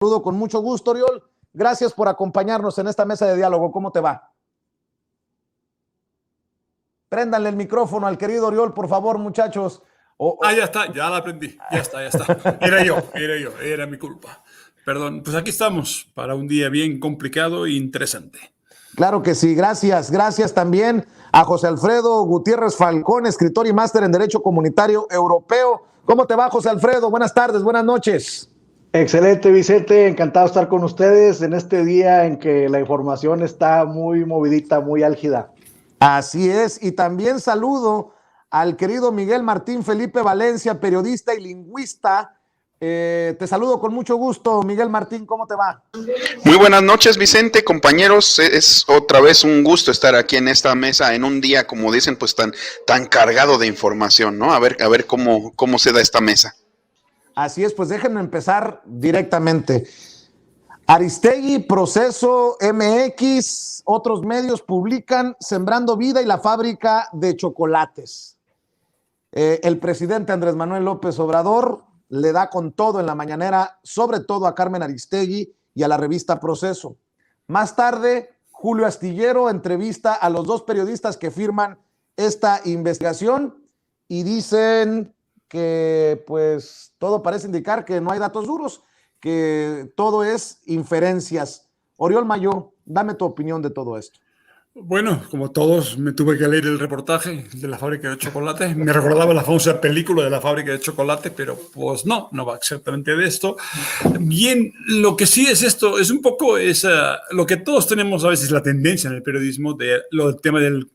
Saludo con mucho gusto, Oriol. Gracias por acompañarnos en esta mesa de diálogo. ¿Cómo te va? Préndanle el micrófono al querido Oriol, por favor, muchachos. Ya está, ya la aprendí. Ya está. Era mi culpa. Perdón, pues aquí estamos para un día bien complicado e interesante. Claro que sí, gracias. Gracias también a José Alfredo Gutiérrez Falcón, escritor y máster en Derecho Comunitario Europeo. ¿Cómo te va, José Alfredo? Buenas tardes, buenas noches. Excelente, Vicente, encantado de estar con ustedes en este día en que la información está muy movidita, muy álgida. Así es, y también saludo al querido Miguel Martín Felipe Valencia, periodista y lingüista. Te saludo con mucho gusto, Miguel Martín, ¿cómo te va? Muy buenas noches, Vicente, compañeros. Es otra vez un gusto estar aquí en esta mesa en un día, como dicen, pues tan cargado de información, ¿no? A ver cómo se da esta mesa. Así es, pues déjenme empezar directamente. Aristegui, Proceso, MX, otros medios publican Sembrando Vida y la fábrica de chocolates. El presidente Andrés Manuel López Obrador le da con todo en la mañanera, sobre todo a Carmen Aristegui y a la revista Proceso. Más tarde, Julio Astillero entrevista a los dos periodistas que firman esta investigación y dicen que pues todo parece indicar que no hay datos duros, que todo es inferencias. Oriol Mayo, dame tu opinión de todo esto. Bueno, como todos, me tuve que leer el reportaje de la fábrica de chocolate. Me recordaba la famosa película de la fábrica de chocolate, pero pues no va exactamente de esto. Bien, lo que sí es esto, es un poco lo que todos tenemos a veces la tendencia en el periodismo, del tema del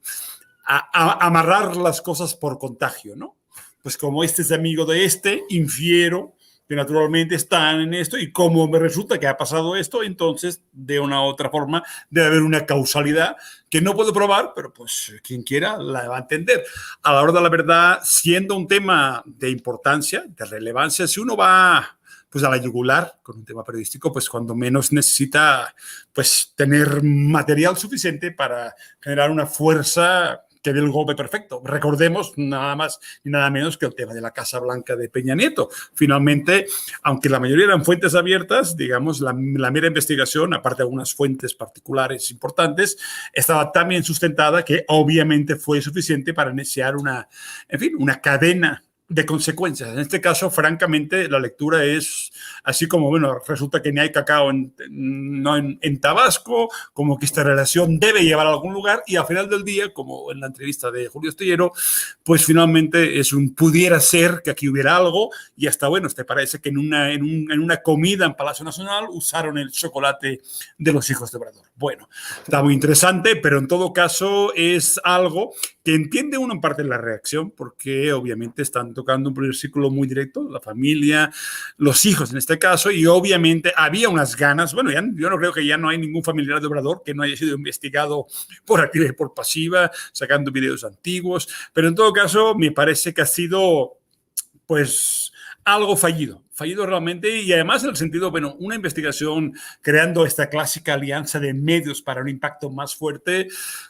amarrar las cosas por contagio, ¿no? Pues como este es amigo de este, infiero que naturalmente están en esto y como me resulta que ha pasado esto, entonces de una u otra forma debe haber una causalidad que no puedo probar, pero pues quien quiera la va a entender. A la hora de la verdad, siendo un tema de importancia, de relevancia, si uno va pues a la yugular con un tema periodístico, pues cuando menos necesita pues tener material suficiente para generar una fuerza que dé el golpe perfecto. Recordemos nada más y nada menos que el tema de la Casa Blanca de Peña Nieto. Finalmente, aunque la mayoría eran fuentes abiertas, digamos, la mera investigación, aparte de algunas fuentes particulares importantes, estaba tan bien sustentada que obviamente fue suficiente para iniciar una cadena de consecuencias. En este caso, francamente, la lectura es así como, bueno, resulta que ni hay cacao en Tabasco, como que esta relación debe llevar a algún lugar y al final del día, como en la entrevista de Julio Astillero, pues finalmente pudiera ser que aquí hubiera algo y hasta, bueno, te parece que en una comida en Palacio Nacional usaron el chocolate de los hijos de Obrador. Bueno, está muy interesante, pero en todo caso es algo que entiende uno en parte la reacción, porque obviamente están tocando un versículo muy directo, la familia, los hijos en este caso, y obviamente había unas ganas, bueno, yo no creo que ya no hay ningún familiar de Obrador que no haya sido investigado por activa y por pasiva, sacando videos antiguos, pero en todo caso me parece que ha sido, pues, algo fallido realmente, y además en el sentido, bueno, una investigación creando esta clásica alianza de medios para un impacto más fuerte,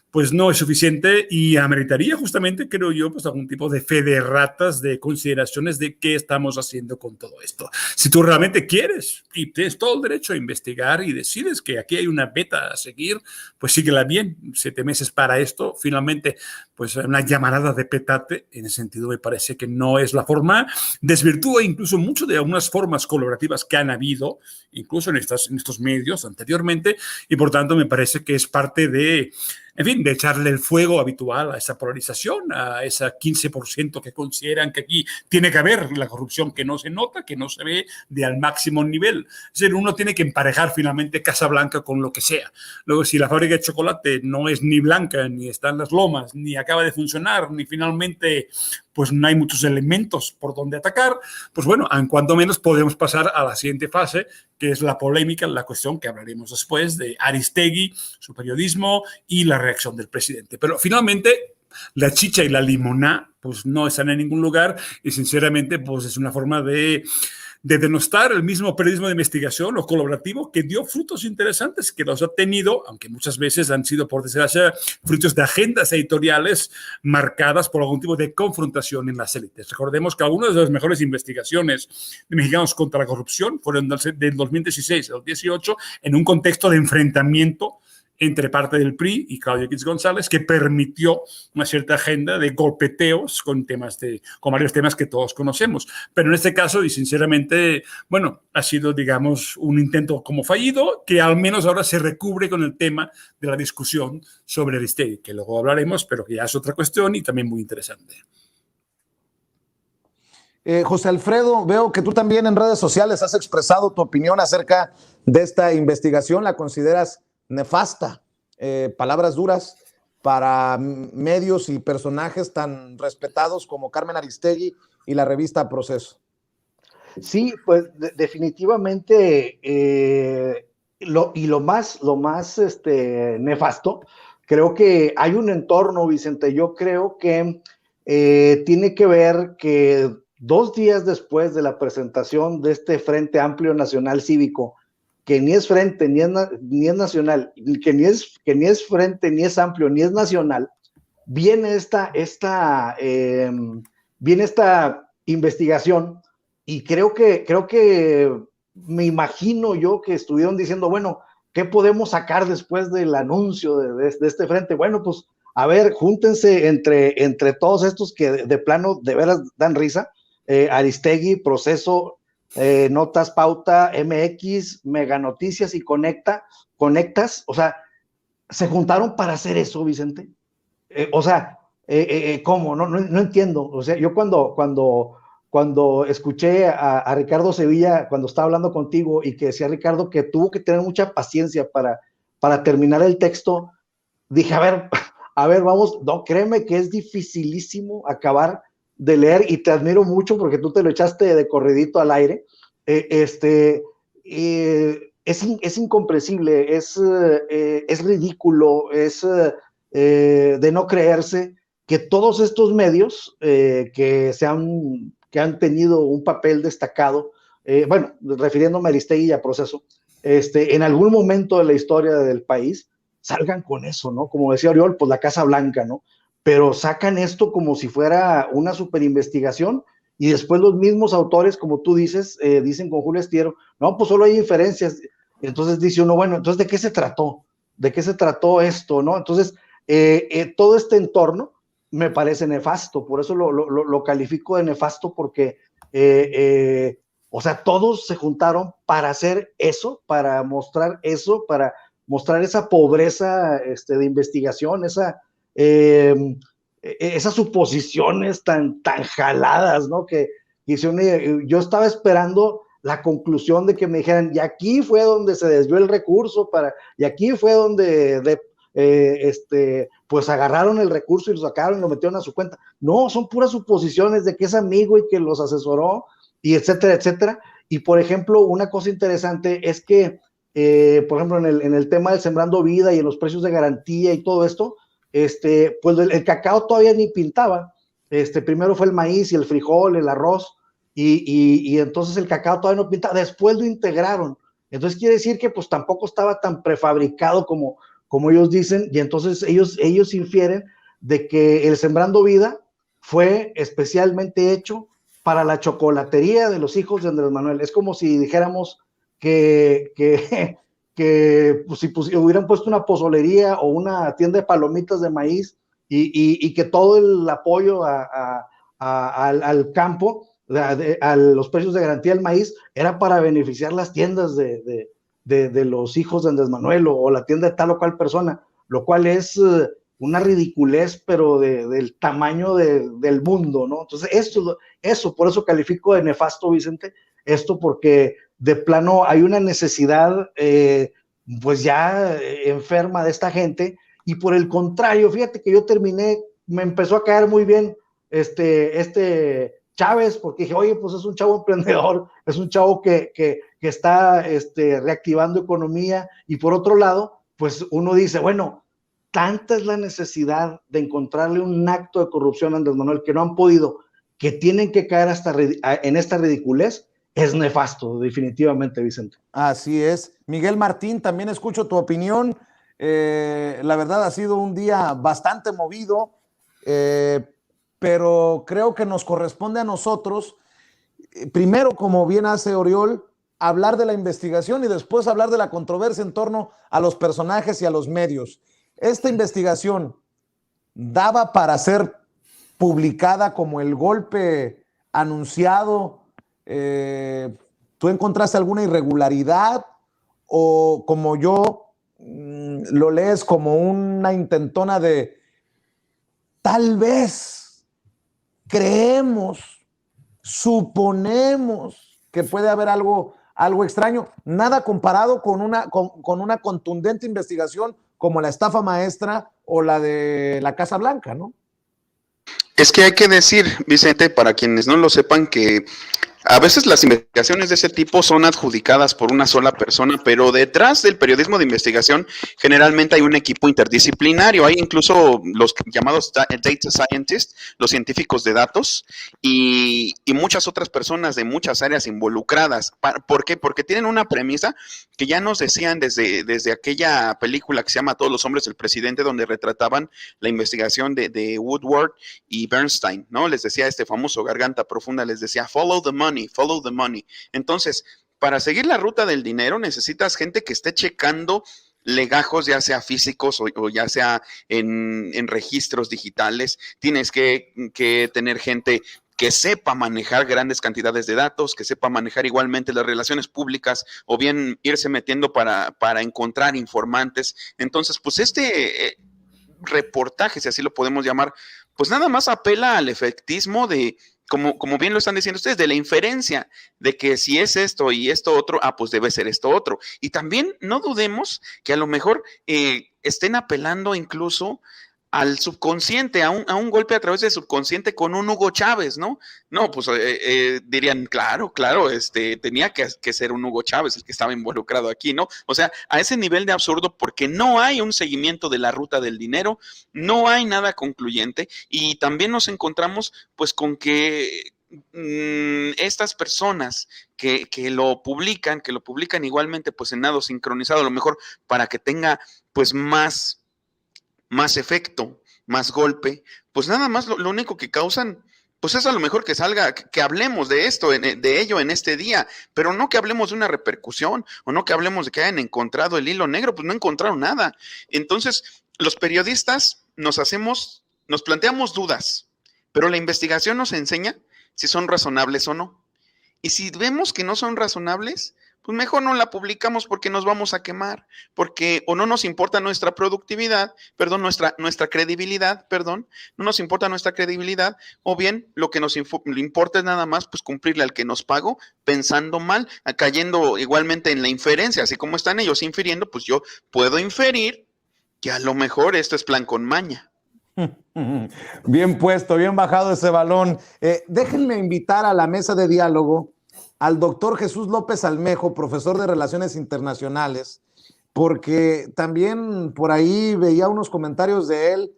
pues no es suficiente y ameritaría justamente, creo yo, pues algún tipo de fe de ratas, de consideraciones de qué estamos haciendo con todo esto. Si tú realmente quieres y tienes todo el derecho a investigar y decides que aquí hay una beta a seguir, pues síguela bien. 7 meses para esto, finalmente, pues una llamarada de petate, en ese sentido me parece que no es la forma, desvirtúa incluso mucho de algunas formas colaborativas que han habido, incluso en estos medios anteriormente, y por tanto me parece que es parte de, en fin, de echarle el fuego habitual a esa polarización, a ese 15% que consideran que aquí tiene que haber la corrupción que no se nota, que no se ve de al máximo nivel. Es decir, uno tiene que emparejar finalmente Casa Blanca con lo que sea. Luego, si la fábrica de chocolate no es ni blanca, ni está en las lomas, ni acaba de funcionar, ni finalmente pues no hay muchos elementos por donde atacar, pues bueno, en cuanto menos podemos pasar a la siguiente fase, que es la polémica, la cuestión que hablaremos después de Aristegui, su periodismo y la reacción del presidente. Pero finalmente, la chicha y la limoná, pues no están en ningún lugar y sinceramente, pues es una forma de de denostar el mismo periodismo de investigación o colaborativo que dio frutos interesantes, que los ha tenido, aunque muchas veces han sido, por desgracia, frutos de agendas editoriales marcadas por algún tipo de confrontación en las élites. Recordemos que algunas de las mejores investigaciones de mexicanos contra la corrupción fueron del 2016 al 2018 en un contexto de enfrentamiento entre parte del PRI y Claudio X González, que permitió una cierta agenda de golpeteos con varios temas que todos conocemos. Pero en este caso, y sinceramente, bueno, ha sido, digamos, un intento como fallido, que al menos ahora se recubre con el tema de la discusión sobre Aristegui, que luego hablaremos, pero que ya es otra cuestión y también muy interesante. José Alfredo, veo que tú también en redes sociales has expresado tu opinión acerca de esta investigación. ¿La consideras nefasta? Palabras duras para medios y personajes tan respetados como Carmen Aristegui y la revista Proceso. Sí, pues definitivamente lo más nefasto, creo que hay un entorno, Vicente. Yo creo que tiene que ver que 2 días después de la presentación de este Frente Amplio Nacional Cívico, que ni es frente, ni es nacional, que ni es frente, ni es amplio, ni es nacional, viene esta investigación, y creo que me imagino yo que estuvieron diciendo, bueno, ¿qué podemos sacar después del anuncio de este frente? Bueno, pues, a ver, júntense entre todos estos que de plano de veras dan risa, Aristegui, Proceso, Notas, Pauta, MX, Mega Noticias y Conectas, o sea, se juntaron para hacer eso, Vicente. ¿Cómo? No entiendo. O sea, yo cuando escuché a Ricardo Sevilla, cuando estaba hablando contigo, y que decía Ricardo que tuvo que tener mucha paciencia para terminar el texto, dije, a ver, vamos, no, créeme que es dificilísimo acabar de leer, y te admiro mucho porque tú te lo echaste de corridito al aire. Es incomprensible, es ridículo, es de no creerse que todos estos medios que han tenido un papel destacado, bueno, refiriéndome a Aristegui y a Proceso, en algún momento de la historia del país, salgan con eso, ¿no? Como decía Oriol, pues la Casa Blanca, ¿no? Pero sacan esto como si fuera una super investigación, y después los mismos autores, como tú dices, dicen con Julio Estiero, no, pues solo hay inferencias. Entonces dice uno, bueno, entonces ¿de qué se trató? ¿De qué se trató esto, no? Entonces, todo este entorno me parece nefasto, por eso lo califico de nefasto, porque, o sea, todos se juntaron para hacer eso, para mostrar eso, para mostrar esa pobreza de investigación, esas suposiciones tan jaladas, ¿no? Que yo estaba esperando la conclusión de que me dijeran, y aquí fue donde se desvió el recurso, y aquí fue donde pues agarraron el recurso y lo sacaron y lo metieron a su cuenta. No, son puras suposiciones de que es amigo y que los asesoró, y etcétera, etcétera. Y por ejemplo, una cosa interesante es que, por ejemplo, en el tema del Sembrando Vida y en los precios de garantía y todo esto, pues el cacao todavía ni pintaba. Primero fue el maíz y el frijol, el arroz, y entonces el cacao todavía no pintaba. Después lo integraron. Entonces quiere decir que pues tampoco estaba tan prefabricado como ellos dicen, y entonces ellos infieren de que el Sembrando Vida fue especialmente hecho para la chocolatería de los hijos de Andrés Manuel. Es como si dijéramos que pues, si hubieran puesto una pozolería o una tienda de palomitas de maíz, y que todo el apoyo al campo, a los precios de garantía del maíz, era para beneficiar las tiendas de los hijos de Andrés Manuel, o la tienda de tal o cual persona, lo cual es una ridiculez, pero del tamaño del mundo, ¿no? Entonces, eso, por eso califico de nefasto, Vicente, esto, porque de plano hay una necesidad, pues ya enferma de esta gente, y por el contrario, fíjate que yo me empezó a caer muy bien Chávez, porque dije, oye, pues es un chavo emprendedor, es un chavo que está reactivando economía, y por otro lado, pues uno dice, bueno, tanta es la necesidad de encontrarle un acto de corrupción a Andrés Manuel que no han podido, que tienen que caer en esta ridiculez, es nefasto, definitivamente, Vicente. Así es. Miguel Martín, también escucho tu opinión. La verdad ha sido un día bastante movido, pero creo que nos corresponde a nosotros, primero, como bien hace Oriol, hablar de la investigación y después hablar de la controversia en torno a los personajes y a los medios. Esta investigación daba para ser publicada como el golpe anunciado. ¿Tú encontraste alguna irregularidad o como yo lo lees como una intentona de tal vez creemos, suponemos que puede haber algo extraño? Nada comparado con una contundente investigación como la estafa maestra o la de la Casa Blanca, ¿no? Es que hay que decir, Vicente, para quienes no lo sepan, que a veces las investigaciones de ese tipo son adjudicadas por una sola persona, pero detrás del periodismo de investigación generalmente hay un equipo interdisciplinario, hay incluso los llamados data scientists, los científicos de datos, y muchas otras personas de muchas áreas involucradas. ¿Por qué? Porque tienen una premisa que ya nos decían desde aquella película que se llama Todos los hombres del presidente, donde retrataban la investigación de Woodward y Bernstein, ¿no? Les decía este famoso Garganta Profunda, les decía, follow the money, follow the money. Entonces, para seguir la ruta del dinero necesitas gente que esté checando legajos, ya sea físicos o ya sea en registros digitales. Tienes que tener gente que sepa manejar grandes cantidades de datos, que sepa manejar igualmente las relaciones públicas o bien irse metiendo para encontrar informantes. Entonces, pues reportaje, si así lo podemos llamar, pues nada más apela al efectismo de, como bien lo están diciendo ustedes, de la inferencia de que si es esto y esto otro, pues debe ser esto otro. Y también no dudemos que a lo mejor estén apelando incluso al subconsciente, a un golpe a través del subconsciente con un Hugo Chávez, ¿no? No, pues dirían, claro, tenía que ser un Hugo Chávez el que estaba involucrado aquí, ¿no? O sea, a ese nivel de absurdo, porque no hay un seguimiento de la ruta del dinero, no hay nada concluyente, y también nos encontramos pues con que estas personas que lo publican igualmente pues en nado sincronizado, a lo mejor para que tenga pues más efecto, más golpe, pues nada más lo único que causan, pues es a lo mejor que salga, que hablemos de esto, de ello en este día, pero no que hablemos de una repercusión, o no que hablemos de que hayan encontrado el hilo negro, pues no encontraron nada. Entonces, los periodistas nos planteamos dudas, pero la investigación nos enseña si son razonables o no. Y si vemos que no son razonables, pues mejor no la publicamos porque nos vamos a quemar, porque o no nos importa nuestra productividad, nuestra credibilidad, no nos importa nuestra credibilidad, o bien lo que nos importa es nada más pues cumplirle al que nos pagó, pensando mal, cayendo igualmente en la inferencia, así como están ellos infiriendo, pues yo puedo inferir que a lo mejor esto es plan con maña. Bien puesto, bien bajado ese balón. Déjenme invitar a la mesa de diálogo al doctor Jesús López Almejo, profesor de Relaciones Internacionales, porque también por ahí veía unos comentarios de él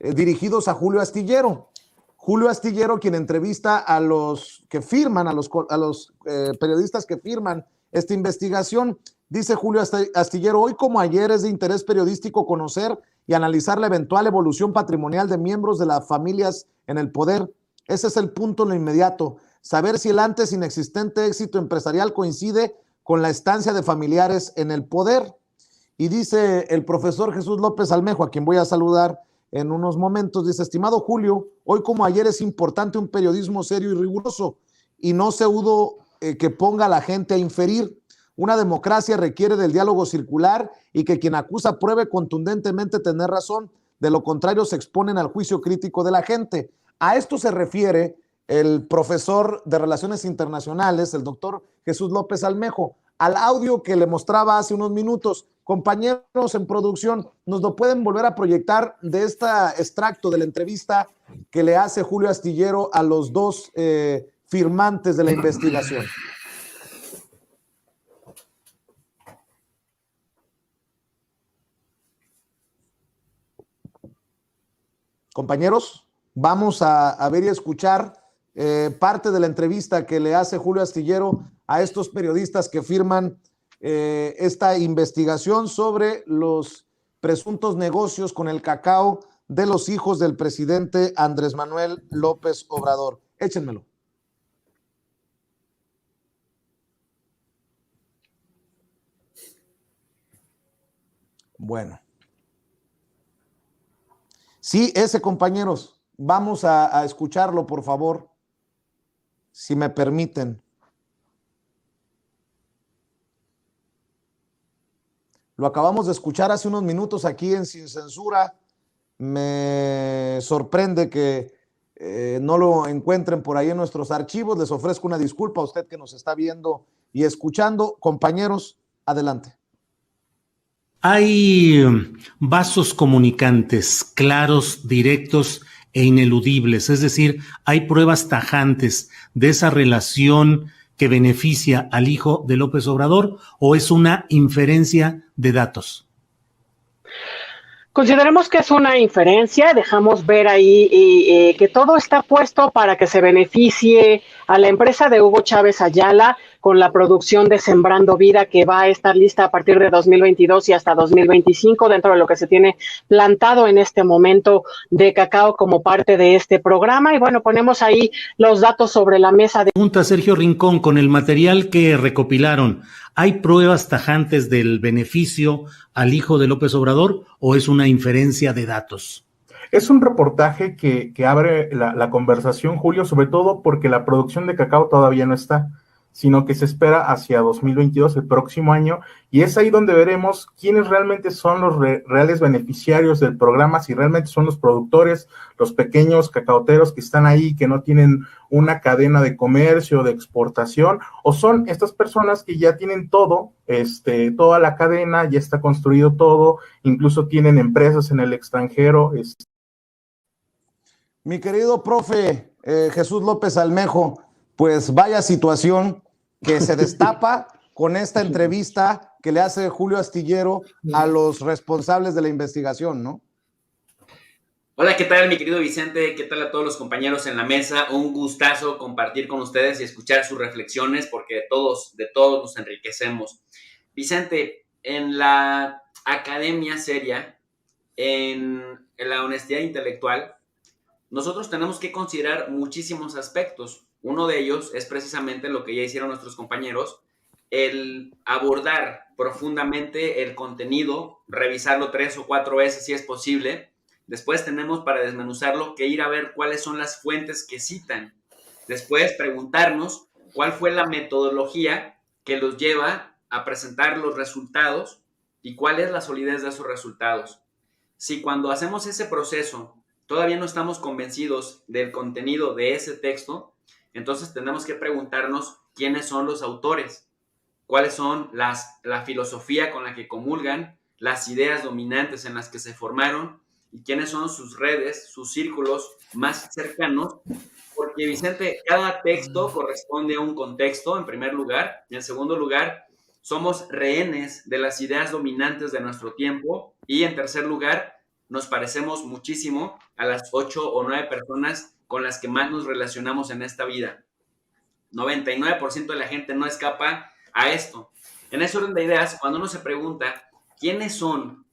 dirigidos a Julio Astillero. Julio Astillero, quien entrevista a los que firman, a los periodistas que firman esta investigación. Dice Julio Astillero, hoy como ayer es de interés periodístico conocer y analizar la eventual evolución patrimonial de miembros de las familias en el poder. Ese es el punto en lo inmediato. Saber si el antes inexistente éxito empresarial coincide con la estancia de familiares en el poder. Y dice el profesor Jesús López Almejo, a quien voy a saludar en unos momentos, dice, estimado Julio, hoy como ayer es importante un periodismo serio y riguroso y no pseudo que ponga a la gente a inferir. Una democracia requiere del diálogo circular y que quien acusa pruebe contundentemente tener razón. De lo contrario, se exponen al juicio crítico de la gente. A esto se refiere el profesor de Relaciones Internacionales, el doctor Jesús López Almejo, al audio que le mostraba hace unos minutos. Compañeros en producción, ¿nos lo pueden volver a proyectar de este extracto de la entrevista que le hace Julio Astillero a los dos firmantes de la investigación? Compañeros, vamos a ver y escuchar parte de la entrevista que le hace Julio Astillero a estos periodistas que firman esta investigación sobre los presuntos negocios con el cacao de los hijos del presidente Andrés Manuel López Obrador. Échenmelo. Bueno. Sí, ese, compañeros. Vamos a escucharlo, por favor, si me permiten. Lo acabamos de escuchar hace unos minutos aquí en Sin Censura. Me sorprende que no lo encuentren por ahí en nuestros archivos. Les ofrezco una disculpa a usted que nos está viendo y escuchando. Compañeros, adelante. Hay vasos comunicantes claros, directos e ineludibles, es decir, hay pruebas tajantes de esa relación que beneficia al hijo de López Obrador, ¿o es una inferencia de datos? Consideremos que es una inferencia, dejamos ver ahí que todo está puesto para que se beneficie a la empresa de Hugo Chávez Ayala con la producción de Sembrando Vida, que va a estar lista a partir de 2022 y hasta 2025, dentro de lo que se tiene plantado en este momento de cacao como parte de este programa. Y bueno, ponemos ahí los datos sobre la mesa. Pregunta Sergio Rincón, con el material que recopilaron, ¿hay pruebas tajantes del beneficio al hijo de López Obrador o es una inferencia de datos? Es un reportaje que abre la conversación, Julio, sobre todo porque la producción de cacao todavía no está, sino que se espera hacia 2022, el próximo año, y es ahí donde veremos quiénes realmente son los reales beneficiarios del programa, si realmente son los productores, los pequeños cacaoteros que están ahí, que no tienen una cadena de comercio, de exportación, o son estas personas que ya tienen todo, toda la cadena, ya está construido todo, incluso tienen empresas en el extranjero. Mi querido profe Jesús López Almejo, pues vaya situación que se destapa con esta entrevista que le hace Julio Astillero a los responsables de la investigación, ¿no? Hola, ¿qué tal, mi querido Vicente? ¿Qué tal a todos los compañeros en la mesa? Un gustazo compartir con ustedes y escuchar sus reflexiones, porque de todos nos enriquecemos. Vicente, en la academia seria, en la honestidad intelectual, nosotros tenemos que considerar muchísimos aspectos. Uno de ellos es precisamente lo que ya hicieron nuestros compañeros, el abordar profundamente el contenido, revisarlo 3 o 4 veces si es posible. Después tenemos, para desmenuzarlo, que ir a ver cuáles son las fuentes que citan. Después preguntarnos cuál fue la metodología que los lleva a presentar los resultados y cuál es la solidez de esos resultados. Si cuando hacemos ese proceso todavía no estamos convencidos del contenido de ese texto, entonces tenemos que preguntarnos quiénes son los autores, cuáles son la filosofía con la que comulgan, las ideas dominantes en las que se formaron y quiénes son sus redes, sus círculos más cercanos, porque, Vicente, cada texto corresponde a un contexto, en primer lugar, y en segundo lugar, somos rehenes de las ideas dominantes de nuestro tiempo, y en tercer lugar, nos parecemos muchísimo a las 8 o 9 personas con las que más nos relacionamos en esta vida. 99% de la gente no escapa a esto. En ese orden de ideas, cuando uno se pregunta quiénes son,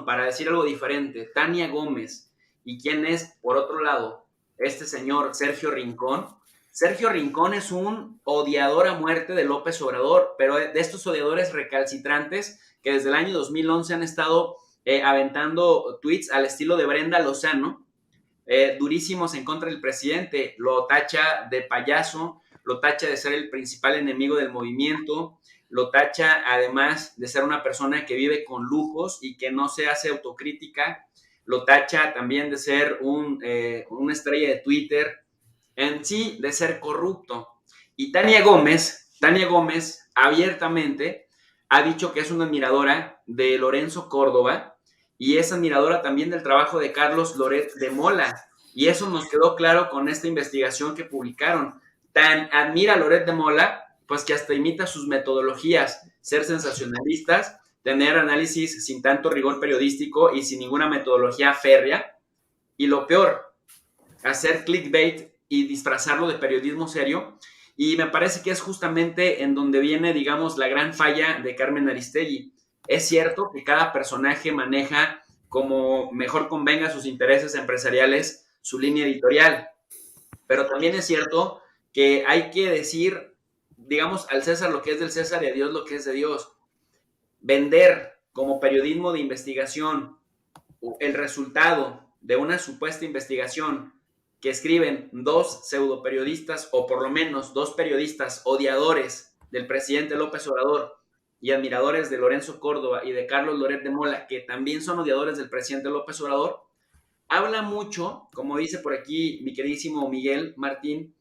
para decir algo diferente, Tania Gómez, y quién es, por otro lado, este señor Sergio Rincón. Sergio Rincón es un odiador a muerte de López Obrador, pero de estos odiadores recalcitrantes que desde el año 2011 han estado aventando tweets al estilo de Brenda Lozano, durísimos en contra del presidente. Lo tacha de payaso, lo tacha de ser el principal enemigo del movimiento, lo tacha además de ser una persona que vive con lujos y que no se hace autocrítica, lo tacha también de ser una estrella de Twitter, en sí de ser corrupto. Y Tania Gómez abiertamente ha dicho que es una admiradora de Lorenzo Córdoba y es admiradora también del trabajo de Carlos Loret de Mola. Y eso nos quedó claro con esta investigación que publicaron. Tan admira a Loret de Mola, pues que hasta imita sus metodologías, ser sensacionalistas, tener análisis sin tanto rigor periodístico y sin ninguna metodología férrea. Y lo peor, hacer clickbait y disfrazarlo de periodismo serio. Y me parece que es justamente en donde viene, digamos, la gran falla de Carmen Aristegui. Es cierto que cada personaje maneja como mejor convenga sus intereses empresariales su línea editorial, pero también es cierto que hay que decir, digamos, al César lo que es del César y a Dios lo que es de Dios. Vender como periodismo de investigación el resultado de una supuesta investigación que escriben dos pseudoperiodistas, o por lo menos dos periodistas odiadores del presidente López Obrador y admiradores de Lorenzo Córdoba y de Carlos Loret de Mola, que también son odiadores del presidente López Obrador, habla mucho, como dice por aquí mi queridísimo Miguel Martín,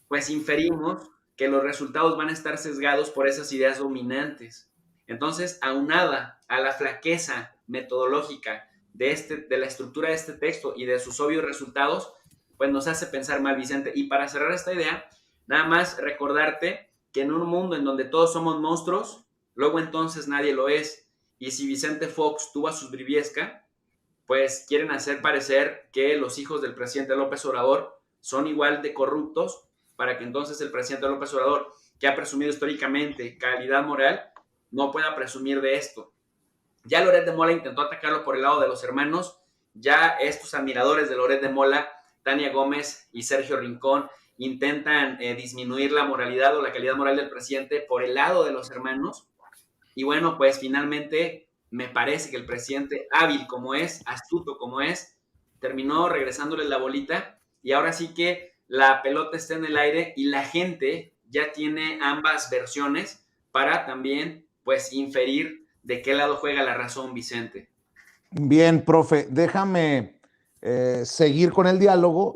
pues inferimos que los resultados van a estar sesgados por esas ideas dominantes. Entonces, aunada a la flaqueza metodológica de la estructura de este texto y de sus obvios resultados, pues nos hace pensar mal, Vicente. Y para cerrar esta idea, nada más recordarte que en un mundo en donde todos somos monstruos, luego entonces nadie lo es. Y si Vicente Fox tuvo a sus Briviesca, pues quieren hacer parecer que los hijos del presidente López Obrador son igual de corruptos, para que entonces el presidente López Obrador, que ha presumido históricamente calidad moral, no pueda presumir de esto. Ya Loret de Mola intentó atacarlo por el lado de los hermanos, ya estos admiradores de Loret de Mola, Tania Gómez y Sergio Rincón, intentan disminuir la moralidad o la calidad moral del presidente por el lado de los hermanos. Y bueno, pues finalmente me parece que el presidente, hábil como es, astuto como es, terminó regresándole la bolita, y ahora sí que la pelota está en el aire y la gente ya tiene ambas versiones para también pues inferir de qué lado juega la razón, Vicente. Bien, profe, déjame seguir con el diálogo.